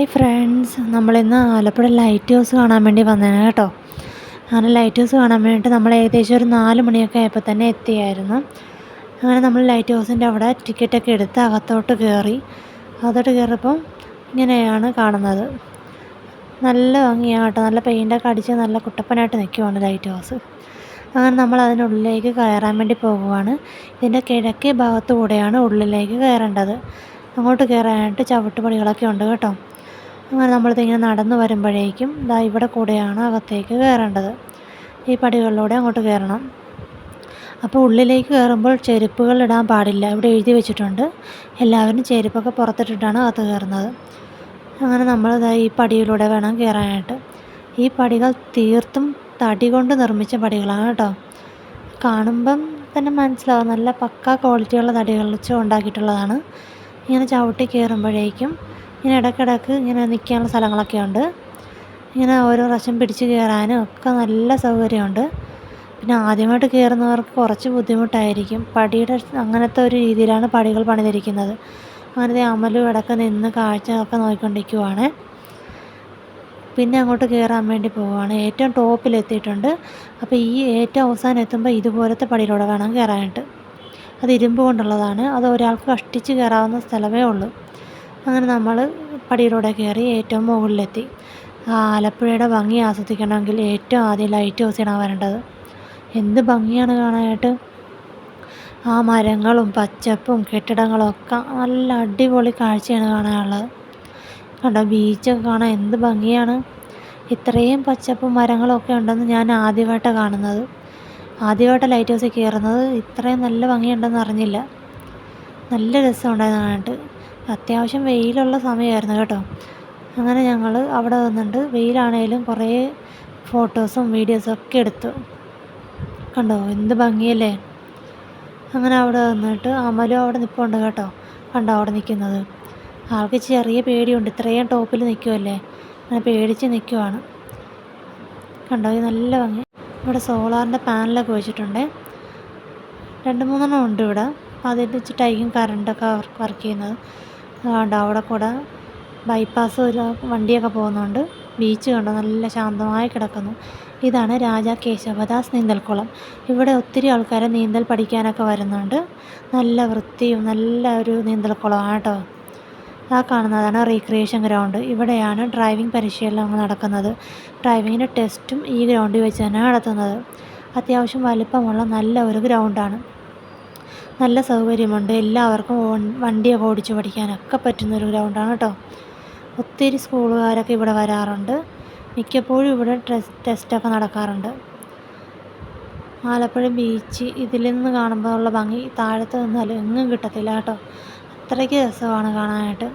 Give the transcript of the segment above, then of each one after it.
Hi friends, നമ്മളിന്ന് Alappuzha light house കാണാൻ വേണ്ടി വന്നതാണ് കേട്ടോ. അങ്ങനെ ലൈറ്റ് ഹൗസ് കാണാൻ വേണ്ടിയിട്ട് നമ്മൾ ഏകദേശം ഒരു 4 മണിയൊക്കെ ആയപ്പോൾ തന്നെ എത്തിയായിരുന്നു. അങ്ങനെ നമ്മൾ ലൈറ്റ് ഹൗസിൻ്റെ അവിടെ ടിക്കറ്റൊക്കെ എടുത്ത് അകത്തോട്ട് കയറിയപ്പം ഇങ്ങനെയാണ് കാണുന്നത്. നല്ല ഭംഗിയാണ് കേട്ടോ, നല്ല പെയിൻ്റൊക്കെ അടിച്ച് നല്ല കുട്ടപ്പനായിട്ട് നിൽക്കുവാണ് ലൈറ്റ് ഹൗസ്. അങ്ങനെ നമ്മൾ അതിനുള്ളിലേക്ക് കയറാൻ വേണ്ടി പോകുവാണ്. ഇതിൻ്റെ കിഴക്കേ ഭാഗത്തു കൂടെയാണ് ഉള്ളിലേക്ക് കയറേണ്ടത്. അങ്ങോട്ട് കയറാനായിട്ട് ചവിട്ടുപടികളൊക്കെ ഉണ്ട് കേട്ടോ. അങ്ങനെ നമ്മളിതിങ്ങനെ നടന്നു വരുമ്പോഴേക്കും ഇവിടെ കൂടെയാണ് അകത്തേക്ക് കയറേണ്ടത്. ഈ പടികളിലൂടെ അങ്ങോട്ട് കയറണം. അപ്പോൾ ഉള്ളിലേക്ക് കയറുമ്പോൾ ചെരുപ്പുകൾ ഇടാൻ പാടില്ല, ഇവിടെ എഴുതി വെച്ചിട്ടുണ്ട്. എല്ലാവരും ചെരുപ്പൊക്കെ പുറത്തിട്ടിട്ടാണ് അകത്ത് കയറുന്നത്. അങ്ങനെ നമ്മൾ ഈ പടിയിലൂടെ വേണം കയറാനായിട്ട്. ഈ പടികൾ തീർത്തും തടി കൊണ്ട് നിർമ്മിച്ച പടികളാണ് കേട്ടോ. കാണുമ്പം തന്നെ മനസ്സിലാവും, നല്ല പക്കാ ക്വാളിറ്റിയുള്ള തടികൾ വെച്ച് ഉണ്ടാക്കിയിട്ടുള്ളതാണ്. ഇങ്ങനെ ചവിട്ടി കയറുമ്പോഴേക്കും ഇങ്ങനെ ഇടയ്ക്കിടയ്ക്ക് ഇങ്ങനെ നിൽക്കാനുള്ള സ്ഥലങ്ങളൊക്കെ ഉണ്ട്. ഇങ്ങനെ ഓരോ പ്രാവശ്യം പിടിച്ച് കയറാനും ഒക്കെ നല്ല സൗകര്യമുണ്ട്. പിന്നെ ആദ്യമായിട്ട് കയറുന്നവർക്ക് കുറച്ച് ബുദ്ധിമുട്ടായിരിക്കും. പടിയുടെ അങ്ങനത്തെ ഒരു രീതിയിലാണ് പടികൾ പണിതിരിക്കുന്നത്. അങ്ങനത്തെ അമലും ഇടയ്ക്ക് നിന്ന് കാഴ്ച ഒക്കെ നോക്കിക്കൊണ്ടിരിക്കുവാണ്. പിന്നെ അങ്ങോട്ട് കയറാൻ വേണ്ടി പോവുകയാണ്. ഏറ്റവും ടോപ്പിലെത്തിയിട്ടുണ്ട്. അപ്പോൾ ഈ ഏറ്റവും അവസാനം എത്തുമ്പോൾ ഇതുപോലത്തെ പടിയിലൂടെ വേണം കയറാനായിട്ട്. അത് ഇരുമ്പ് കൊണ്ടുള്ളതാണ്. അത് ഒരാൾക്ക് കഷ്ടിച്ച് കയറാവുന്ന സ്ഥലമേ ഉള്ളൂ. അങ്ങനെ നമ്മൾ പടിയിലൂടെ കയറി ഏറ്റവും മുകളിലെത്തി. ആലപ്പുഴയുടെ ഭംഗി ആസ്വദിക്കണമെങ്കിൽ ഏറ്റവും ആദ്യം ലൈറ്റ് ഹൗസിലാണ് വരേണ്ടത്. എന്ത് ഭംഗിയാണ് കാണാനായിട്ട്. ആ മരങ്ങളും പച്ചപ്പും കെട്ടിടങ്ങളും ഒക്കെ നല്ല അടിപൊളി കാഴ്ചയാണ് കാണാനുള്ളത്. കണ്ടോ, ബീച്ചൊക്കെ കാണാൻ എന്ത് ഭംഗിയാണ്. ഇത്രയും പച്ചപ്പും മരങ്ങളും ഒക്കെ ഉണ്ടെന്ന് ഞാൻ ആദ്യമായിട്ടാണ് കാണുന്നത്. ആദ്യമായിട്ട് ലൈറ്റ് ഹൗസിൽ കയറുന്നത്. ഇത്രയും നല്ല ഭംഗിയുണ്ടെന്ന് അറിഞ്ഞില്ല. നല്ല രസമുണ്ടായിരുന്നു കാണാനായിട്ട്. അത്യാവശ്യം വെയിലുള്ള സമയമായിരുന്നു കേട്ടോ. അങ്ങനെ ഞങ്ങൾ അവിടെ വന്നിട്ട് വെയിലാണേലും കുറേ ഫോട്ടോസും വീഡിയോസും ഒക്കെ എടുത്തു. കണ്ടോ എന്ത് ഭംഗിയല്ലേ. അങ്ങനെ അവിടെ വന്നിട്ട് അമലും അവിടെ നിൽപ്പുണ്ട് കേട്ടോ. കണ്ടോ അവിടെ നിൽക്കുന്നത്. ആൾക്ക് ചെറിയ പേടിയുണ്ട്, ഇത്രയും ടോപ്പിൽ നിൽക്കുമല്ലേ, അങ്ങനെ പേടിച്ച് നിൽക്കുവാണ്. കണ്ടോ ഇത് നല്ല ഭംഗി. ഇവിടെ സോളാറിൻ്റെ പാനലൊക്കെ വെച്ചിട്ടുണ്ട്. 2-3 ഉണ്ട് ഇവിടെ. അപ്പോൾ അതിൽ വെച്ചിട്ടായിരിക്കും കറണ്ടൊക്കെ വർക്ക് ചെയ്യുന്നത്. അതുകൊണ്ട് അവിടെ കൂടെ ബൈപ്പാസ് വണ്ടിയൊക്കെ പോകുന്നുണ്ട്. ബീച്ച് കണ്ടോ നല്ല ശാന്തമായി കിടക്കുന്നു. ഇതാണ് രാജാ കേശവദാസ് നീന്തൽക്കുളം. ഇവിടെ ഒത്തിരി ആൾക്കാർ നീന്തൽ പഠിക്കാനൊക്കെ വരുന്നുണ്ട്. നല്ല വൃത്തിയും നല്ല ഒരു നീന്തൽക്കുളമാണ് കേട്ടോ. ആ കാണുന്നതാണ് റീക്രിയേഷൻ ഗ്രൗണ്ട്. ഇവിടെയാണ് ഡ്രൈവിംഗ് പരിശീലനം നടക്കുന്നത്. ഡ്രൈവിങ്ങിൻ്റെ ടെസ്റ്റും ഈ ഗ്രൗണ്ടിൽ വെച്ച് തന്നെ നടത്തുന്നത്. അത്യാവശ്യം വലിപ്പമുള്ള നല്ല ഒരു ഗ്രൗണ്ടാണ്. നല്ല സൗകര്യമുണ്ട്. എല്ലാവർക്കും വണ്ടിയൊക്കെ ഓടിച്ച് പഠിക്കാനൊക്കെ പറ്റുന്നൊരു ഗ്രൗണ്ടാണ് കേട്ടോ. ഒത്തിരി സ്കൂളുകാരൊക്കെ ഇവിടെ വരാറുണ്ട്. മിക്കപ്പോഴും ഇവിടെ ടെസ്റ്റൊക്കെ നടക്കാറുണ്ട്. ആലപ്പുഴ ബീച്ച് ഇതിൽ നിന്ന് കാണുമ്പോൾ ഉള്ള ഭംഗി താഴത്ത് നിന്നാലും എങ്ങും കിട്ടത്തില്ല കേട്ടോ. അത്രയ്ക്ക് രസമാണ് കാണാനായിട്ട്.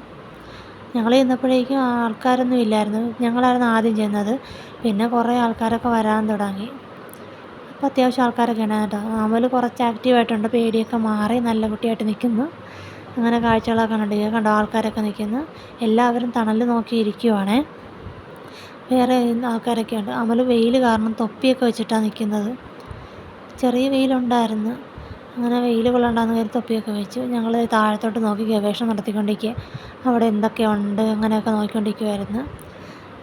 ഞങ്ങൾ ചെന്നപ്പോഴേക്കും ആൾക്കാരൊന്നും ഇല്ലായിരുന്നു. ഞങ്ങളായിരുന്നു ആദ്യം ചെന്നത്. പിന്നെ കുറേ ആൾക്കാരൊക്കെ വരാൻ തുടങ്ങി. അപ്പോൾ അത്യാവശ്യം ആൾക്കാരൊക്കെ ഉണ്ട് കേട്ടോ. അമൽ കുറച്ച് ആക്റ്റീവായിട്ടുണ്ട്. പേടിയൊക്കെ മാറി നല്ല കുട്ടിയായിട്ട് നിൽക്കുന്നു. അങ്ങനെ കാഴ്ചകളൊക്കെ കണ്ടോ ആൾക്കാരൊക്കെ നിൽക്കുന്നു. എല്ലാവരും തണൽ നോക്കിയിരിക്കുവാണേ. വേറെ ആൾക്കാരൊക്കെ ഉണ്ട്. അമൽ വെയിൽ കാരണം തൊപ്പിയൊക്കെ വെച്ചിട്ടാണ് നിൽക്കുന്നത്. ചെറിയ വെയിലുണ്ടായിരുന്നു. അങ്ങനെ വെയിൽ കൊള്ളണ്ടാന്ന് കരുതി തൊപ്പിയൊക്കെ വെച്ചു. ഞങ്ങൾ താഴത്തോട്ട് നോക്കി ഗവേഷണം നടത്തിക്കൊണ്ടിരിക്കുക. അവിടെ എന്തൊക്കെയുണ്ട് അങ്ങനെയൊക്കെ നോക്കിക്കൊണ്ടിരിക്കുമായിരുന്നു.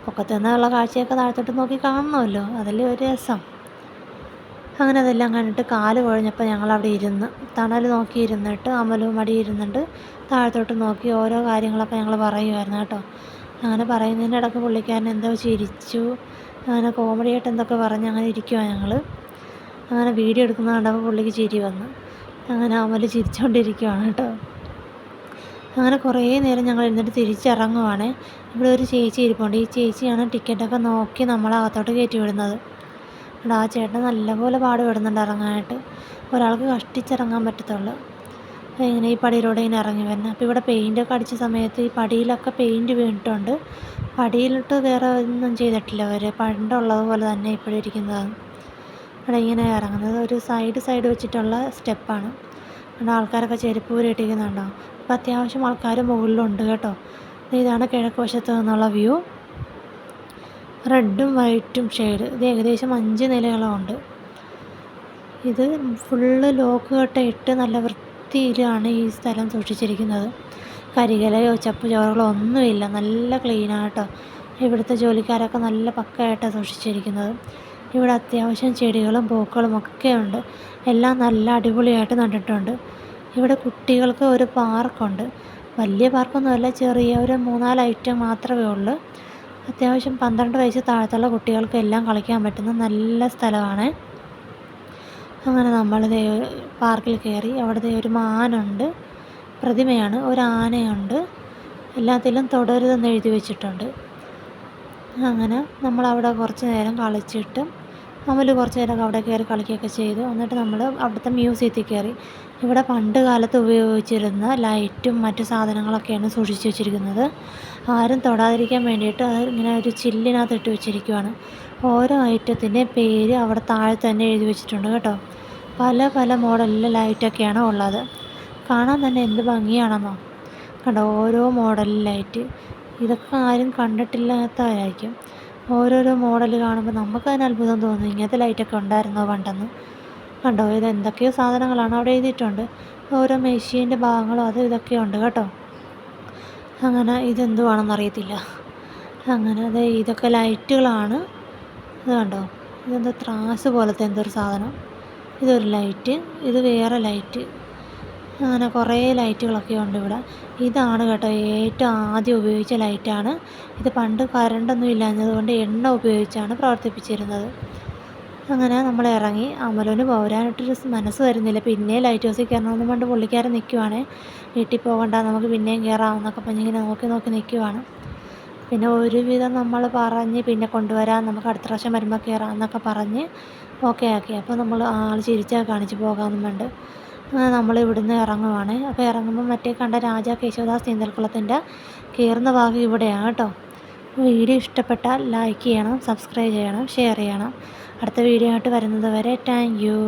പൊക്കത്തു നിന്നുള്ള കാഴ്ചയൊക്കെ താഴത്തോട്ട് നോക്കി കാണണമല്ലോ, അതല്ലേ ഒരു രസം. അങ്ങനെ അതെല്ലാം കണ്ടിട്ട് കാല് കുഴഞ്ഞപ്പോൾ ഞങ്ങളവിടെ ഇരുന്ന് തണൽ നോക്കി ഇരുന്നിട്ട് അമലും മടി ഇരുന്നിട്ട് താഴത്തോട്ട് നോക്കി ഓരോ കാര്യങ്ങളൊക്കെ ഞങ്ങൾ പറയുമായിരുന്നു കേട്ടോ. അങ്ങനെ പറയുന്നതിൻ്റെ ഇടയ്ക്ക് പുള്ളിക്കാരൻ എന്തോ ചിരിച്ചു. അങ്ങനെ കോമഡിയായിട്ട് എന്തൊക്കെ പറഞ്ഞ് അങ്ങനെ ഇരിക്കുവാണ് ഞങ്ങൾ. അങ്ങനെ വീഡിയോ എടുക്കുന്നത് കണ്ടപ്പോൾ പുള്ളിക്ക് ചിരി വന്നു. അങ്ങനെ അമൽ ചിരിച്ചുകൊണ്ടിരിക്കുവാണ് കേട്ടോ. അങ്ങനെ കുറേ നേരം ഞങ്ങൾ ഇരുന്നിട്ട് തിരിച്ചിറങ്ങുവാണ്. ഇവിടെ ഒരു ചേച്ചി ഇരിപ്പുണ്ട്. ഈ ചേച്ചിയാണ് ടിക്കറ്റൊക്കെ നോക്കി നമ്മളകത്തോട്ട് കയറ്റി വിടുന്നത്. ആ ചേട്ടൻ നല്ലപോലെ പാടുപെടുന്നുണ്ട് ഇറങ്ങാനായിട്ട്. ഒരാൾക്ക് കഷ്ടിച്ചിറങ്ങാൻ പറ്റത്തുള്ളൂ. ഇങ്ങനെ ഈ പടിയിലൂടെ ഇങ്ങനെ ഇറങ്ങി വരുന്നത്. അപ്പോൾ ഇവിടെ പെയിൻ്റൊക്കെ അടിച്ച സമയത്ത് ഈ പടിയിലൊക്കെ പെയിൻറ്റ് വീണിട്ടുണ്ട്. പടിയിലിട്ട് വേറെ ഒന്നും ചെയ്തിട്ടില്ല അവർ. പണ്ടുള്ളതുപോലെ തന്നെ ഇപ്പോഴും ഇരിക്കുന്നതാണ്. ഇവിടെ ഇങ്ങനെ ഇറങ്ങുന്നത് ഒരു സൈഡ് വെച്ചിട്ടുള്ള സ്റ്റെപ്പാണ്. അവിടെ ആൾക്കാരൊക്കെ ചെരുപ്പ് ഊരിയിട്ടിരിക്കുന്നുണ്ടോ. അപ്പോൾ അത്യാവശ്യം ആൾക്കാർ മുകളിലുണ്ട് കേട്ടോ. ഇതാണ് കിഴക്ക് വശത്ത് നിന്നുള്ള വ്യൂ. റെഡും വൈറ്റും ഷെയ്ഡ്. ഇത് ഏകദേശം 5 നിലകളുണ്ട്. ഇത് ഫുള്ള് ലോക്ക് കട്ട ഇട്ട് നല്ല വൃത്തിയിലാണ് ഈ സ്ഥലം സൂക്ഷിച്ചിരിക്കുന്നത്. കരികലയോ ചപ്പ് ചവറുകളോ ഒന്നുമില്ല. നല്ല ക്ലീനാണ് കേട്ടോ. ഇവിടുത്തെ ജോലിക്കാരൊക്കെ നല്ല പക്കയായിട്ടാണ് സൂക്ഷിച്ചിരിക്കുന്നത്. ഇവിടെ അത്യാവശ്യം ചെടികളും പൂക്കളും ഒക്കെ ഉണ്ട്. എല്ലാം നല്ല അടിപൊളിയായിട്ട് നട്ടിട്ടുണ്ട്. ഇവിടെ കുട്ടികൾക്ക് ഒരു പാർക്കുണ്ട്. വലിയ പാർക്കൊന്നുമല്ല, ചെറിയ ഒരു 3-4 ഐറ്റം മാത്രമേ ഉള്ളൂ. അത്യാവശ്യം 12 വയസ്സ് താഴത്തുള്ള കുട്ടികൾക്ക് എല്ലാം കളിക്കാൻ പറ്റുന്ന നല്ല സ്ഥലമാണ്. അങ്ങനെ നമ്മൾ പാർക്കിൽ കയറി. അവിടെ ഒരു മാനുണ്ട്, പ്രതിമയാണ്, ഒരു ആനയുണ്ട്, എല്ലാത്തിലും തുടരുതെന്ന് എഴുതി വെച്ചിട്ടുണ്ട്. അങ്ങനെ നമ്മളവിടെ കുറച്ച് നേരം കളിച്ചിട്ട് നമ്മൾ കുറച്ച് നേരം അവിടെ കയറി കളിക്കുകയൊക്കെ ചെയ്തു. എന്നിട്ട് നമ്മൾ അവിടുത്തെ മ്യൂസിയത്തിൽ കയറി. ഇവിടെ പണ്ട് കാലത്ത് ഉപയോഗിച്ചിരുന്ന ലൈറ്റും മറ്റു സാധനങ്ങളൊക്കെയാണ് സൂക്ഷിച്ച് വെച്ചിരിക്കുന്നത്. ആരും തൊടാതിരിക്കാൻ വേണ്ടിയിട്ട് അത് ഇങ്ങനെ ഒരു ചില്ലിനകത്ത് ഇട്ട് വെച്ചിരിക്കുകയാണ്. ഓരോ ഐറ്റത്തിൻ്റെ പേര് അവിടെ താഴെ തന്നെ എഴുതി വെച്ചിട്ടുണ്ട് കേട്ടോ. പല പല മോഡലിലെ ലൈറ്റൊക്കെയാണ് ഉള്ളത്. കാണാൻ തന്നെ എന്ത് ഭംഗിയാണെന്നോ. കണ്ടോ, ഓരോ മോഡൽ ലൈറ്റ്. ഇതൊക്കെ ആരും കണ്ടിട്ടില്ലാത്തതായിരിക്കും. ഓരോരോ മോഡൽ കാണുമ്പോൾ നമുക്ക് തന്നെ അത്ഭുതം തോന്നും, ഇങ്ങനത്തെ ലൈറ്റൊക്കെ ഉണ്ടായിരുന്നോ പണ്ടെന്ന്. കണ്ടോ, ഇത് എന്തൊക്കെയോ സാധനങ്ങളാണ് അവിടെ എഴുതിയിട്ടുണ്ട്. ഓരോ മെഷീൻ്റെ ഭാഗങ്ങളും അത് ഇതൊക്കെ ഉണ്ട് കേട്ടോ. അങ്ങനെ ഇതെന്തുവാണെന്ന് അറിയത്തില്ല. അങ്ങനെ അത് ഇതൊക്കെ ലൈറ്റുകളാണ്. ഇത് കണ്ടോ, ഇതെന്തോ ത്രാസ് പോലത്തെ എന്തൊരു സാധനം. ഇതൊരു ലൈറ്റ്, ഇത് വേറെ ലൈറ്റ്. അങ്ങനെ കുറേ ലൈറ്റുകളൊക്കെ ഉണ്ട് ഇവിടെ. ഇതാണ് കേട്ടോ ഏറ്റവും ആദ്യം ഉപയോഗിച്ച ലൈറ്റാണ്. ഇത് പണ്ട് കറണ്ടൊന്നും ഇല്ലാഞ്ഞതുകൊണ്ട് എണ്ണ ഉപയോഗിച്ചാണ് പ്രവർത്തിപ്പിച്ചിരുന്നത്. അങ്ങനെ നമ്മൾ ഇറങ്ങി. അമലുവിന് പോരാനായിട്ടൊരു മനസ്സ് വരുന്നില്ല. പിന്നെ ലൈറ്റ് ഹൗസിൽ കയറണമെന്ന് കൊണ്ട് പുള്ളിക്കാരൻ നിൽക്കുവാണ്. വീട്ടിൽ പോകണ്ട, നമുക്ക് പിന്നെയും കയറാമെന്നൊക്കെ പറഞ്ഞിങ്ങനെ നോക്കി നിൽക്കുവാണ്. പിന്നെ ഒരുവിധം നമ്മൾ പറഞ്ഞ് പിന്നെ കൊണ്ടുവരാം, നമുക്ക് അടുത്ത പ്രാവശ്യം വരുമ്പോൾ കയറാം എന്നൊക്കെ പറഞ്ഞ് ഓക്കെ ആക്കി. അപ്പോൾ നമ്മൾ ആൾ ചിരിച്ചാൽ കാണിച്ച് പോകാമെന്നും വേണ്ട. നമ്മൾ ഇവിടുന്ന് ഇറങ്ങുവാണ്. അപ്പോൾ ഇറങ്ങുമ്പോൾ മറ്റേ കണ്ട രാജാ കേശവദാസ് നീന്തൽക്കുളത്തിൻ്റെ കയറുന്ന ഭാഗം ഇവിടെയാണ് കേട്ടോ. വീഡിയോ ഇഷ്ടപ്പെട്ടാൽ ലൈക്ക് ചെയ്യണം, സബ്സ്ക്രൈബ് ചെയ്യണം, ഷെയർ ചെയ്യണം. അടുത്ത വീഡിയോ ആയിട്ട് വരുന്നത് വരെ താങ്ക് യു.